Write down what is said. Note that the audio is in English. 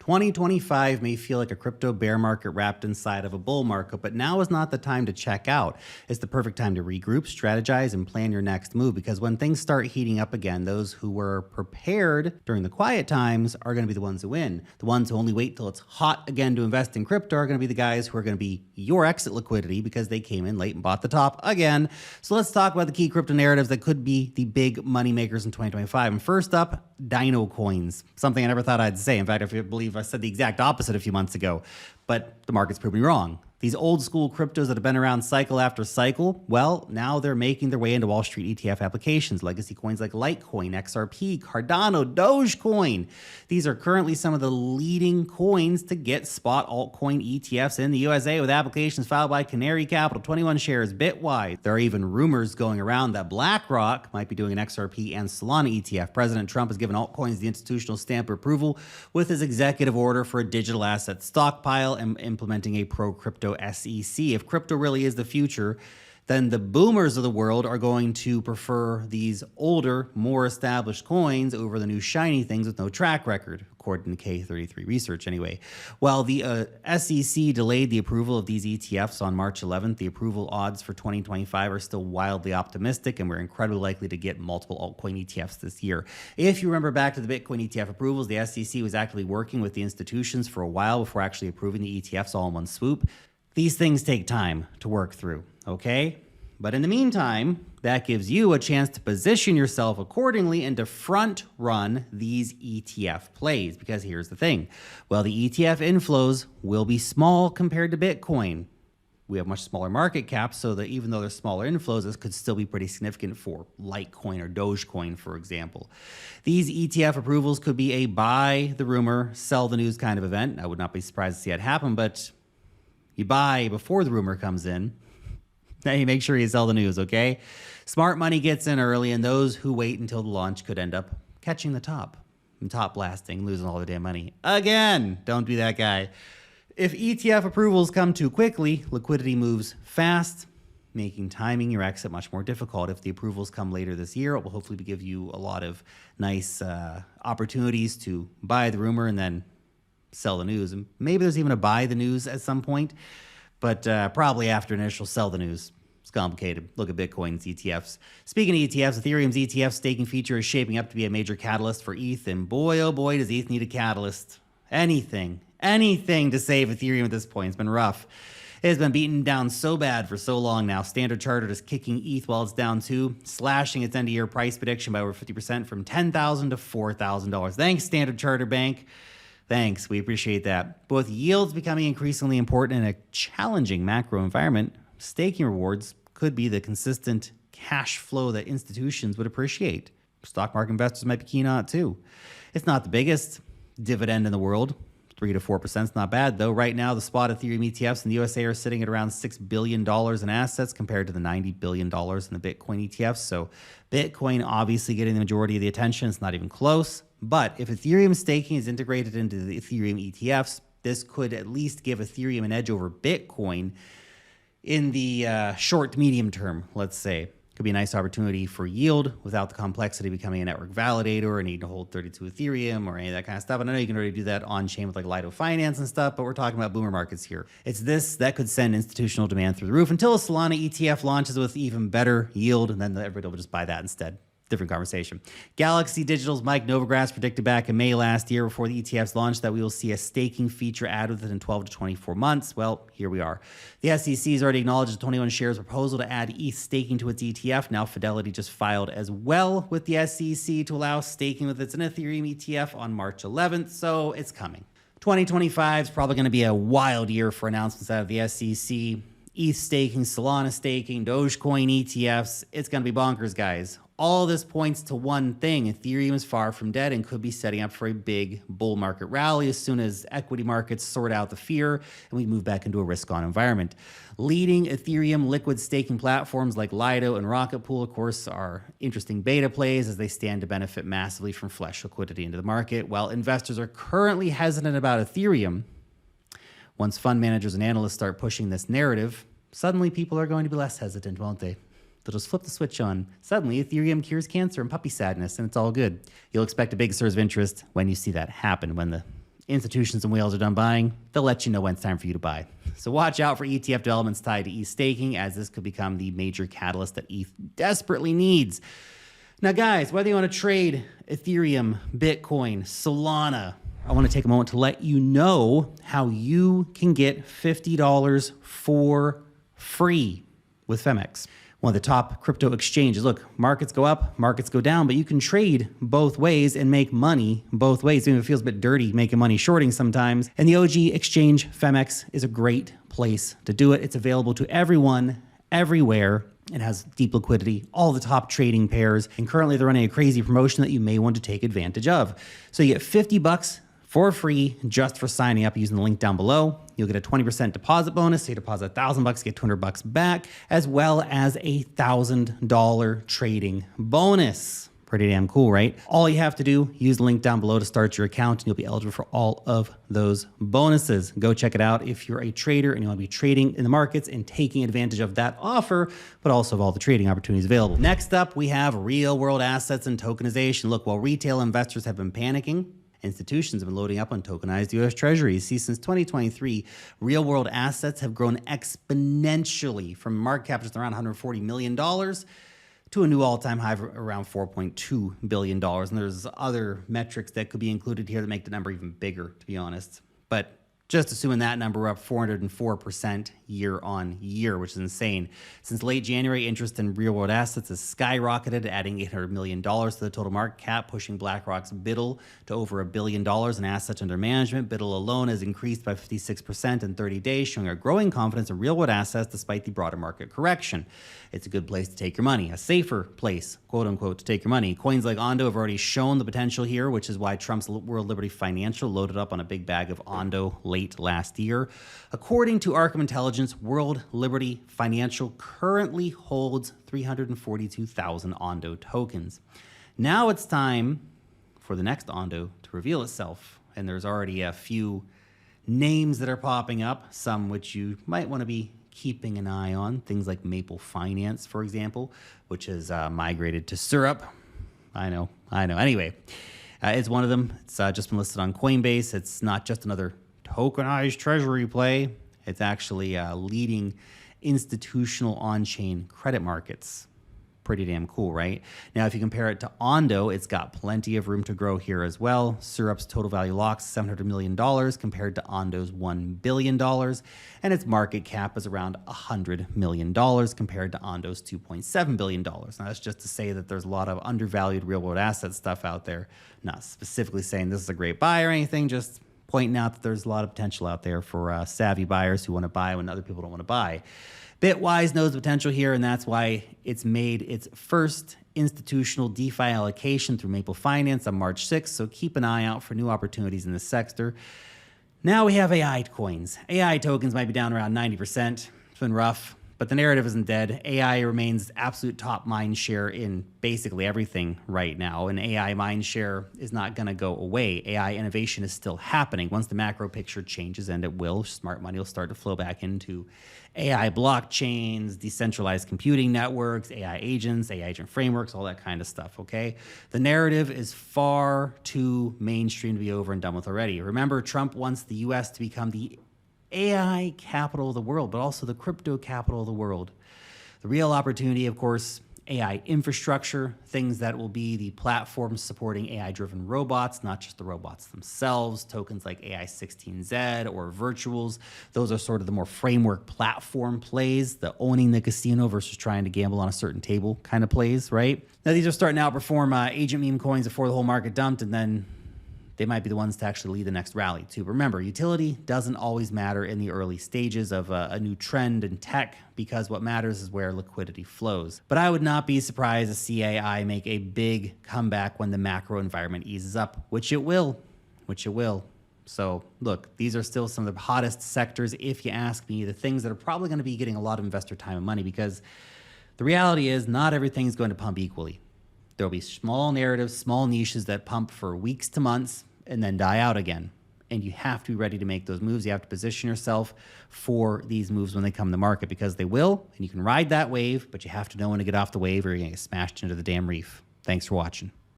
2025 may feel like a crypto bear market wrapped inside of a bull market, but now is not the time to check out. It's the perfect time to regroup, strategize, and plan your next move, because when things start heating up again, those who were prepared during the quiet times are going to be the ones who win. The ones who only wait till it's hot again to invest in crypto are going to be the guys who are going to be your exit liquidity because they came in late and bought the top again. So let's talk about the key crypto narratives that could be the big money makers in 2025. And first up, Dino Coins, something I never thought I'd say. In fact, I believe I said the exact opposite a few months ago, but the market's proved me wrong. These old school cryptos that have been around cycle after cycle, well, now they're making their way into Wall Street ETF applications. Legacy coins like Litecoin, XRP, Cardano, Dogecoin. These are currently some of the leading coins to get spot altcoin ETFs in the USA, with applications filed by Canary Capital, 21 shares, Bitwise. There are even rumors going around that BlackRock might be doing an XRP and Solana ETF. President Trump has given altcoins the institutional stamp of approval with his executive order for a digital asset stockpile and implementing a pro-crypto SEC. If crypto really is the future, then the boomers of the world are going to prefer these older, more established coins over the new shiny things with no track record, according to K33 research anyway. While the SEC delayed the approval of these ETFs on March 11th, the approval odds for 2025 are still wildly optimistic, and we're incredibly likely to get multiple altcoin ETFs this year. If you remember back to the Bitcoin ETF approvals, the SEC was actively working with the institutions for a while before actually approving the ETFs all in one swoop. These things take time to work through, okay? But in the meantime, that gives you a chance to position yourself accordingly and to front run these ETF plays. Because here's the thing. Well, the ETF inflows will be small compared to Bitcoin. We have much smaller market caps, so that even though there's smaller inflows, this could still be pretty significant for Litecoin or Dogecoin, for example. These ETF approvals could be a buy the rumor, sell the news kind of event. I would not be surprised to see that happen, but you buy before the rumor comes in. Now you make sure you sell the news, okay? Smart money gets in early, and those who wait until the launch could end up catching the top and top blasting, losing all their damn money. Again, don't be that guy. If ETF approvals come too quickly, liquidity moves fast, making timing your exit much more difficult. If the approvals come later this year, it will hopefully give you a lot of nice opportunities to buy the rumor and then sell the news. And maybe there's even a buy the news at some point, but probably after initial sell the news. It's complicated. Look at Bitcoin's ETFs. Speaking of ETFs, Ethereum's ETF staking feature is shaping up to be a major catalyst for ETH, and boy, oh boy, does ETH need a catalyst. Anything to save Ethereum at this point. It's been rough. It has been beaten down so bad for so long now. Standard Chartered is kicking ETH while it's down too, slashing its end-of-year price prediction by over 50% from $10,000 to $4,000. Thanks, Standard Chartered Bank. Thanks, we appreciate that. But with yields becoming increasingly important in a challenging macro environment, staking rewards could be the consistent cash flow that institutions would appreciate. Stock market investors might be keen on it too. It's not the biggest dividend in the world. 3 to 4% is not bad, though. Right now, the spot Ethereum ETFs in the USA are sitting at around $6 billion in assets compared to the $90 billion in the Bitcoin ETFs. So Bitcoin obviously getting the majority of the attention. It's not even close. But if Ethereum staking is integrated into the Ethereum ETFs, this could at least give Ethereum an edge over Bitcoin in the short to medium term, let's say. Could be a nice opportunity for yield without the complexity of becoming a network validator or needing to hold 32 Ethereum or any of that kind of stuff. And I know you can already do that on chain with like Lido Finance and stuff, but we're talking about boomer markets here. It's this that could send institutional demand through the roof until a Solana ETF launches with even better yield, and then everybody will just buy that instead. Different conversation. Galaxy Digital's Mike Novogratz predicted back in May last year before the ETFs launched that we will see a staking feature added within 12 to 24 months. Well, here we are. The SEC has already acknowledged the 21 shares proposal to add ETH staking to its ETF. Now Fidelity just filed as well with the SEC to allow staking with its Ethereum ETF on March 11th, so it's coming. 2025 is probably going to be a wild year for announcements out of the SEC. ETH staking, Solana staking, Dogecoin ETFs. It's going to be bonkers, guys. All this points to one thing. Ethereum is far from dead and could be setting up for a big bull market rally as soon as equity markets sort out the fear and we move back into a risk-on environment. Leading Ethereum liquid staking platforms like Lido and Rocket Pool, of course, are interesting beta plays as they stand to benefit massively from fresh liquidity into the market. While investors are currently hesitant about Ethereum, once fund managers and analysts start pushing this narrative, suddenly people are going to be less hesitant, won't they? They'll just flip the switch on. Suddenly, Ethereum cures cancer and puppy sadness, and it's all good. You'll expect a big surge of interest when you see that happen, when the institutions and whales are done buying, they'll let you know when it's time for you to buy. So watch out for ETF developments tied to ETH staking, as this could become the major catalyst that ETH desperately needs. Now, guys, whether you want to trade Ethereum, Bitcoin, Solana, I want to take a moment to let you know how you can get $50 for free with Femex, one of the top crypto exchanges. Look, markets go up, markets go down, but you can trade both ways and make money both ways. Even if it feels a bit dirty making money shorting sometimes. And the OG exchange, Femex, is a great place to do it. It's available to everyone, everywhere. It has deep liquidity, all the top trading pairs, and currently they're running a crazy promotion that you may want to take advantage of. So you get $50 for free just for signing up using the link down below. You'll get a 20% deposit bonus. So you deposit $1,000, get $200 back, as well as a $1,000 trading bonus. Pretty damn cool, right? All you have to do, use the link down below to start your account, and you'll be eligible for all of those bonuses. Go check it out if you're a trader and you want to be trading in the markets and taking advantage of that offer, but also of all the trading opportunities available. Next up, we have real world assets and tokenization. Look, while retail investors have been panicking, institutions have been loading up on tokenized U.S. Treasuries. See, since 2023, real world assets have grown exponentially from market cap just around $140 million to a new all-time high of around $4.2 billion. And there's other metrics that could be included here that make the number even bigger, to be honest. But just assuming that number, we're up 404% year on year, which is insane. Since late January, interest in real-world assets has skyrocketed, adding $800 million to the total market cap, pushing BlackRock's BUIDL to over $1 billion in assets under management. BUIDL alone has increased by 56% in 30 days, showing a growing confidence in real-world assets despite the broader market correction. It's a good place to take your money, a safer place, quote unquote, to take your money. Coins like Ondo have already shown the potential here, which is why Trump's World Liberty Financial loaded up on a big bag of Ondo late last year. According to Arkham Intelligence, World Liberty Financial currently holds 342,000 Ondo tokens. Now it's time for the next Ondo to reveal itself, and there's already a few names that are popping up, some which you might want to be keeping an eye on. Things like Maple Finance, for example, which has migrated to Syrup. I know. Anyway, it's one of them. It's just been listed on Coinbase. It's not just another tokenized treasury play. It's actually leading institutional on-chain credit markets. Pretty damn cool, right? Now, if you compare it to Ondo, it's got plenty of room to grow here as well. Syrup's total value locks $700 million compared to Ondo's $1 billion, and its market cap is around $100 million compared to Ondo's $2.7 billion. Now, that's just to say that there's a lot of undervalued real-world asset stuff out there. Not specifically saying this is a great buy or anything, just pointing out that there's a lot of potential out there for savvy buyers who want to buy when other people don't want to buy. Bitwise knows the potential here, and that's why it's made its first institutional DeFi allocation through Maple Finance on March 6th, so keep an eye out for new opportunities in this sector. Now we have AI coins. AI tokens might be down around 90%. It's been rough, but the narrative isn't dead. AI remains absolute top mind share in basically everything right now, and AI mind share is not going to go away. AI innovation is still happening. Once the macro picture changes, and it will, smart money will start to flow back into AI blockchains, decentralized computing networks, AI agents, AI agent frameworks, all that kind of stuff, okay? The narrative is far too mainstream to be over and done with already. Remember, Trump wants the US to become the AI capital of the world, but also the crypto capital of the world. The real opportunity, of course, AI infrastructure, things that will be the platforms supporting AI-driven robots, not just the robots themselves, tokens like AI16Z or virtuals. Those are sort of the more framework platform plays, the owning the casino versus trying to gamble on a certain table kind of plays, right? Now, these are starting to outperform agent meme coins before the whole market dumped, and then they might be the ones to actually lead the next rally too. Remember, utility doesn't always matter in the early stages of a new trend in tech, because what matters is where liquidity flows. But I would not be surprised to see AI make a big comeback when the macro environment eases up, which it will. So look, these are still some of the hottest sectors, if you ask me, the things that are probably going to be getting a lot of investor time and money, because the reality is not everything is going to pump equally. There'll be small narratives, small niches that pump for weeks to months and then die out again. And you have to be ready to make those moves. You have to position yourself for these moves when they come to market, because they will, and you can ride that wave, but you have to know when to get off the wave or you're going to get smashed into the damn reef. Thanks for watching.